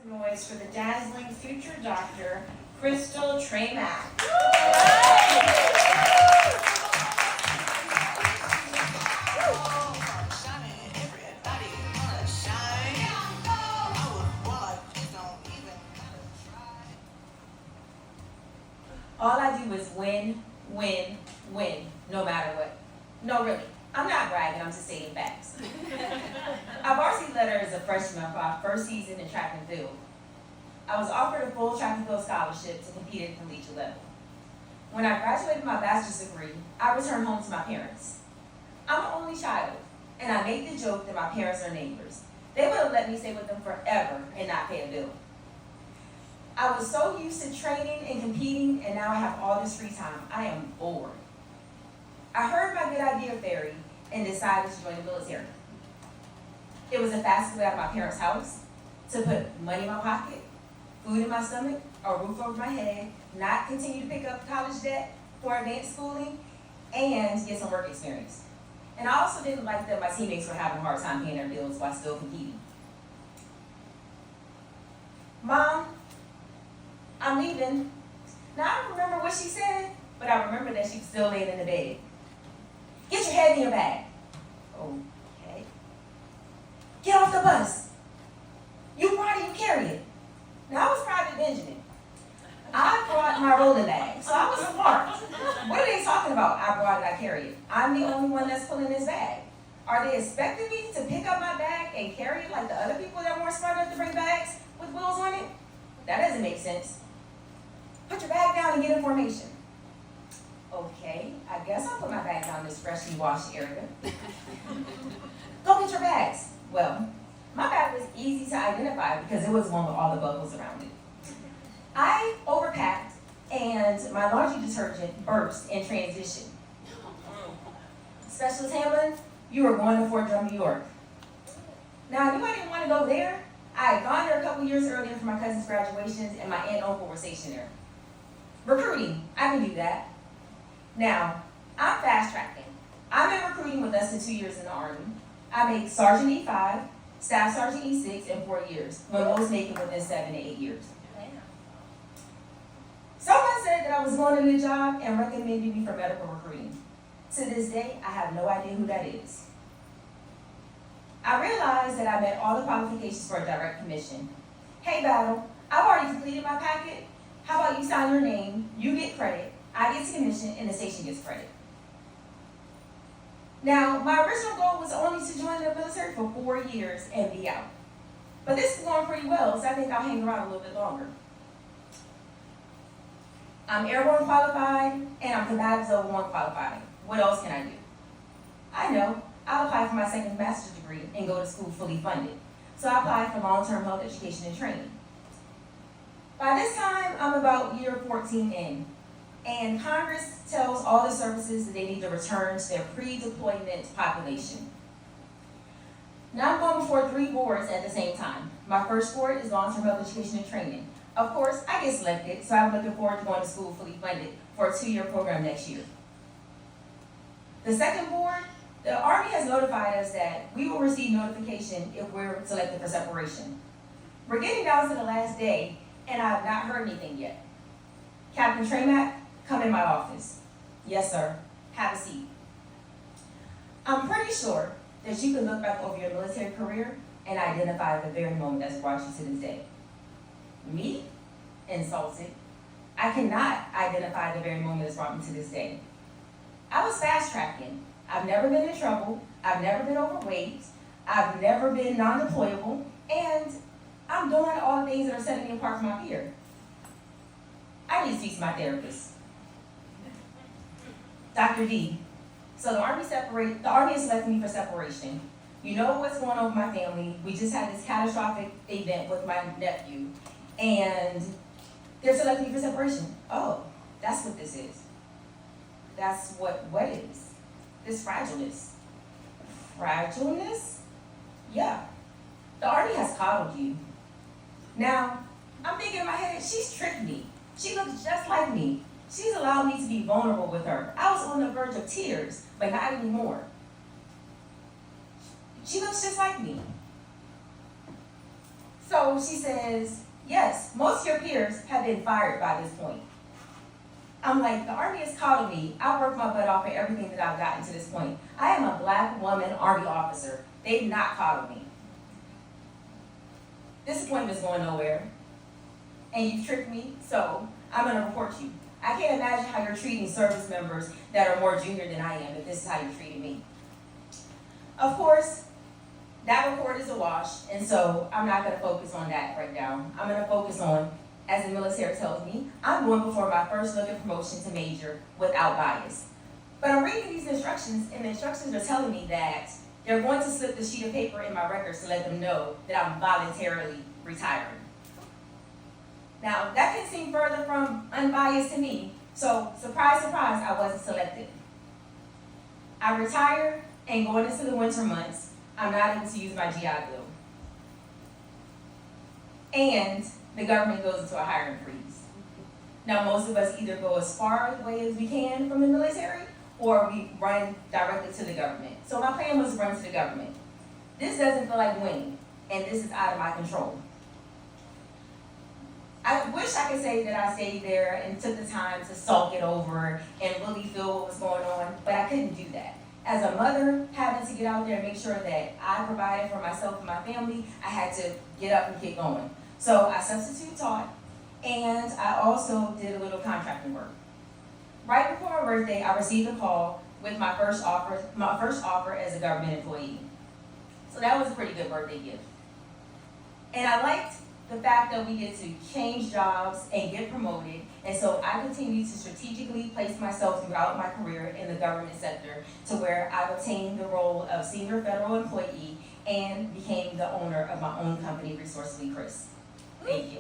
Noise for the dazzling future doctor, Crystal Tramack. All I do is win, win, win, no matter what. No, really. I'm not bragging, I'm just stating facts. I varsity letter as a freshman for our first season in track and field. I was offered a full track and field scholarship to compete at the collegiate level. When I graduated my bachelor's degree, I returned home to my parents. I'm an only child, and I made the joke that my parents are neighbors. They would have let me stay with them forever and not pay a bill. I was so used to training and competing, and now I have all this free time. I am bored. I heard my good idea theory and decided to join the military. It was a fast way out of my parents' house, to put money in my pocket, food in my stomach, a roof over my head, not continue to pick up college debt for advanced schooling, and get some work experience. And I also didn't like that my teammates were having a hard time paying their bills while still competing. Mom, I'm leaving. Now, I don't remember what she said, but I remember that she was still laying in the bed. Get your head in your bag. Okay. Get off the bus. You brought it, you carry it. Now, I was Private Benjamin. I brought my rolling bag, so I was smart. What are they talking about? I brought it, I carry it. I'm the only one that's pulling this bag. Are they expecting me to pick up my bag and carry it like the other people that weren't smart enough to bring bags with wheels on it? That doesn't make sense. Put your bag down and get in formation. Okay, I guess I'll put my bag down this freshly washed area. Go get your bags. Well, my bag was easy to identify because it was one with all the bubbles around it. I overpacked and my laundry detergent burst in transition. Specialist Hamlin, you were going to Fort Drum, New York. Now, I knew I didn't want to go there. I had gone there a couple years earlier for my cousin's graduations and my aunt and uncle were stationed there. Recruiting, I can do that. Now, I'm fast tracking. I'm in recruiting with less than 2 years in the Army. I make Sergeant E5, Staff Sergeant E6 in 4 years, when most make it within 7 to 8 years. Someone said that I was going to the job and recommended me for medical recruiting. To this day, I have no idea who that is. I realized that I met all the qualifications for a direct commission. Hey, Battle, I've already completed my packet. How about you sign your name, you get credit, I get commission, and the station gets credit. Now, my original goal was only to join the military for 4 years and be out. But this is going pretty well, so I think I'll hang around a little bit longer. I'm airborne qualified, and I'm combative zone 1 qualified. What else can I do? I know, I'll apply for my second master's degree and go to school fully funded. So I applied for long-term health education and training. By this time, I'm about year 14 in, and Congress tells all the services that they need to return to their pre-deployment population. Now I'm going before 3 boards at the same time. My first board is long-term health education and training. Of course, I get selected, so I'm looking forward to going to school fully funded for a 2-year program next year. The second board, the Army has notified us that we will receive notification if we're selected for separation. We're getting down to the last day, and I have not heard anything yet. Captain Tramack, come in my office. Yes, sir. Have a seat. I'm pretty sure that you can look back over your military career and identify the very moment that's brought you to this day. Me? Insulted. I cannot identify the very moment that's brought me to this day. I was fast tracking. I've never been in trouble. I've never been overweight. I've never been non-deployable. And I'm doing all the things that are setting me apart from my peer. I need to speak to my therapist. Dr. D. So the Army has selected me for separation. You know what's going on with my family. We just had this catastrophic event with my nephew. And they're selecting me for separation. Oh, that's what this is. That's what is. This fragileness. Fragileness? Yeah. The Army has coddled you. Now, I'm thinking in my head, she's tricked me. She looks just like me. She's allowed me to be vulnerable with her. I was on the verge of tears, but not anymore. She looks just like me. So So she says, yes, most of your peers have been fired by this point. I'm like, the Army is calling me. I worked my butt off in everything that I've gotten to this point. I am a black woman Army officer. They've not called me. This appointment's going nowhere. And you tricked me, so I'm gonna report you. I can't imagine how you're treating service members that are more junior than I am if this is how you're treating me. Of course, that report is a wash, and so I'm not gonna focus on that right now. I'm gonna focus on, as the military tells me, I'm going before my first look at promotion to major without bias. But I'm reading these instructions, and the instructions are telling me that they're going to slip the sheet of paper in my records to let them know that I'm voluntarily retiring. Now, that can seem further from unbiased to me, so surprise, surprise, I wasn't selected. I retire, and going into the winter months, I'm not able to use my GI Bill. And the government goes into a hiring freeze. Now, most of us either go as far away as we can from the military, or we run directly to the government. So my plan was to run to the government. This doesn't feel like winning, and this is out of my control. I wish I could say that I stayed there and took the time to sulk it over and really feel what was going on, but I couldn't do that. As a mother, having to get out there and make sure that I provided for myself and my family, I had to get up and get going. So I substitute taught, and I also did a little contracting work. Right before my birthday, I received a call with my first offer as a government employee. So that was a pretty good birthday gift. And I liked the fact that we get to change jobs and get promoted, and so I continue to strategically place myself throughout my career in the government sector to where I've obtained the role of senior federal employee and became the owner of my own company, Resourcefully Chris. Thank you.